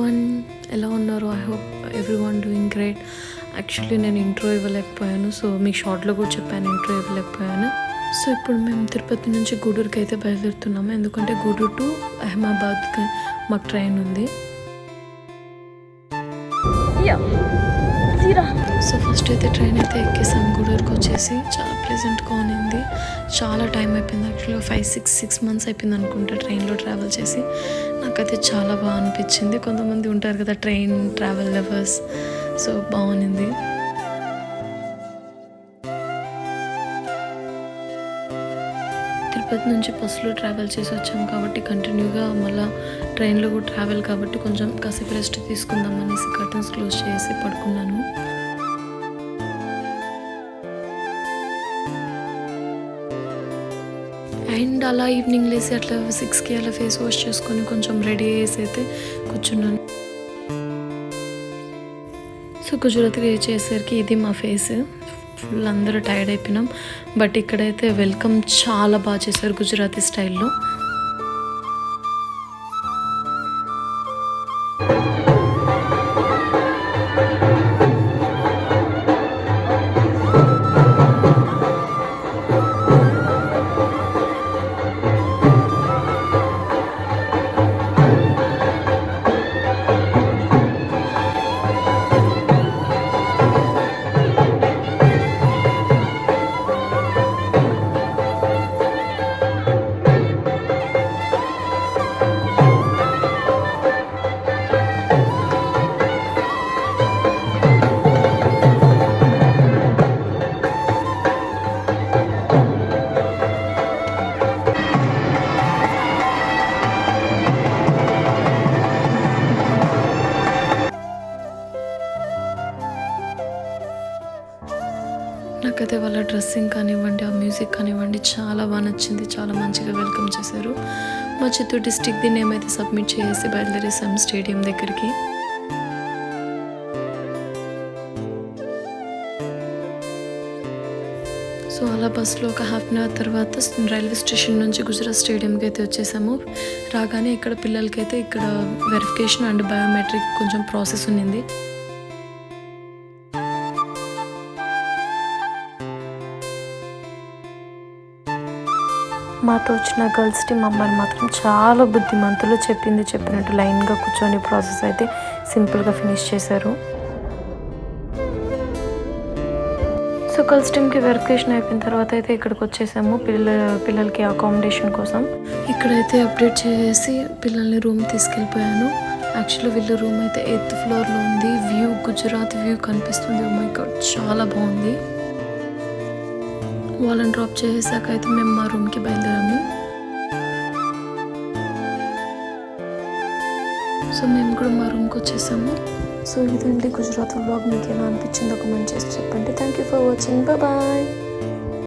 Everyone, ఎలా ఉన్నారు? I hope everyone doing great. Actually నేను ఇంట్రో ఇవ్వలేకపోయాను, సో మీకు షార్ట్లో కూడా చెప్పాను, ఇంట్రో ఇవ్వలేకపోయాను. సో ఇప్పుడు మేము తిరుపతి నుంచి గూడూరుకి అయితే బయలుదేరుతున్నాము, ఎందుకంటే గూడూరు టు అహ్మదాబాద్కి మాకు ట్రైన్ ఉంది. సో ఫస్ట్ అయితే ట్రైన్ అయితే ఎక్కేసాం. గూడూరుకి వచ్చేసి చాలా ప్లెజెంట్గా ఉన్నింది. చాలా టైం అయిపోయింది, యాక్చువల్గా 5-6 months అయిపోయింది అనుకుంటా ట్రైన్లో ట్రావెల్ చేసి. నాకైతే చాలా బాగా అనిపించింది. కొంతమంది ఉంటారు కదా ట్రైన్ ట్రావెల్ లవర్స్, సో బాగుంది. తిరుపతి నుంచి బస్సులో ట్రావెల్ చేసి వచ్చాము కాబట్టి కంటిన్యూగా మళ్ళీ ట్రైన్లో కూడా ట్రావెల్ కాబట్టి కొంచెం కాసేపు రెస్ట్ తీసుకుందాం అనేసి కర్టన్స్ క్లోజ్ చేసి పడుకున్నాను. అండ్ అలా ఈవినింగ్ లేసి అట్లా 6కి అలా ఫేస్ వాష్ చేసుకొని కొంచెం రెడీ అయ్యేసి అయితే కూర్చున్నాను. సో గుజరాతీ రీచ్ అయ్యేసరికి ఇది మా ఫేస్. ఫుల్ అందరూ టైర్డ్ అయిపోయినాం. బట్ ఇక్కడైతే వెల్కమ్ చాలా బాగా చేశారు గుజరాతీ స్టైల్లో. నాకైతే వాళ్ళ డ్రెస్సింగ్ కానివ్వండి, ఆ మ్యూజిక్ కానివ్వండి చాలా బాగా నచ్చింది. చాలా మంచిగా వెల్కమ్ చేశారు. మా చిత్తూరు డిస్టిక్ది నేమ్ అయితే సబ్మిట్ చేసి బయలుదేరేసాం స్టేడియం దగ్గరికి. సో అలా బస్సులో ఒక ½ an hour తర్వాత రైల్వే స్టేషన్ నుంచి గుజరాత్ స్టేడియంకి అయితే వచ్చేసాము. రాగానే ఇక్కడ పిల్లలకైతే ఇక్కడ వెరిఫికేషన్ అండ్ బయోమెట్రిక్ కొంచెం ప్రాసెస్ ఉన్నింది. మాతో వచ్చిన గర్ల్స్ టీమ్ అమ్మాయిలు మాత్రం చాలా బుద్ధిమంతులు. చెప్పినట్టు లైన్గా కూర్చొని ప్రాసెస్ అయితే సింపుల్గా ఫినిష్ చేశారు. సో గర్ల్స్ టీమ్కి వెరిఫికేషన్ అయిపోయిన తర్వాత అయితే ఇక్కడికి వచ్చేసాము పిల్లలకి అకామిడేషన్ కోసం. ఇక్కడైతే అప్డేట్ చేసి పిల్లల్ని రూమ్ తీసుకెళ్ళిపోయాను. యాక్చువల్లీ వీళ్ళ రూమ్ అయితే 8th floorలో ఉంది. వ్యూ గుజరాత్ వ్యూ కనిపిస్తుంది. ఓ మై గాడ్, చాలా బాగుంది. వాళ్ళని డ్రాప్ చేసాక అయితే మేము మా రూమ్కి బయలుదేరాము. సో మేము కూడా మా రూమ్కి వచ్చేసాము. సో ఇదండి గుజరాత్ వ్లాగ్. మీకు ఎలా అనిపించిందో కామెంట్ చేసి చెప్పండి. Thank you for watching. Bye.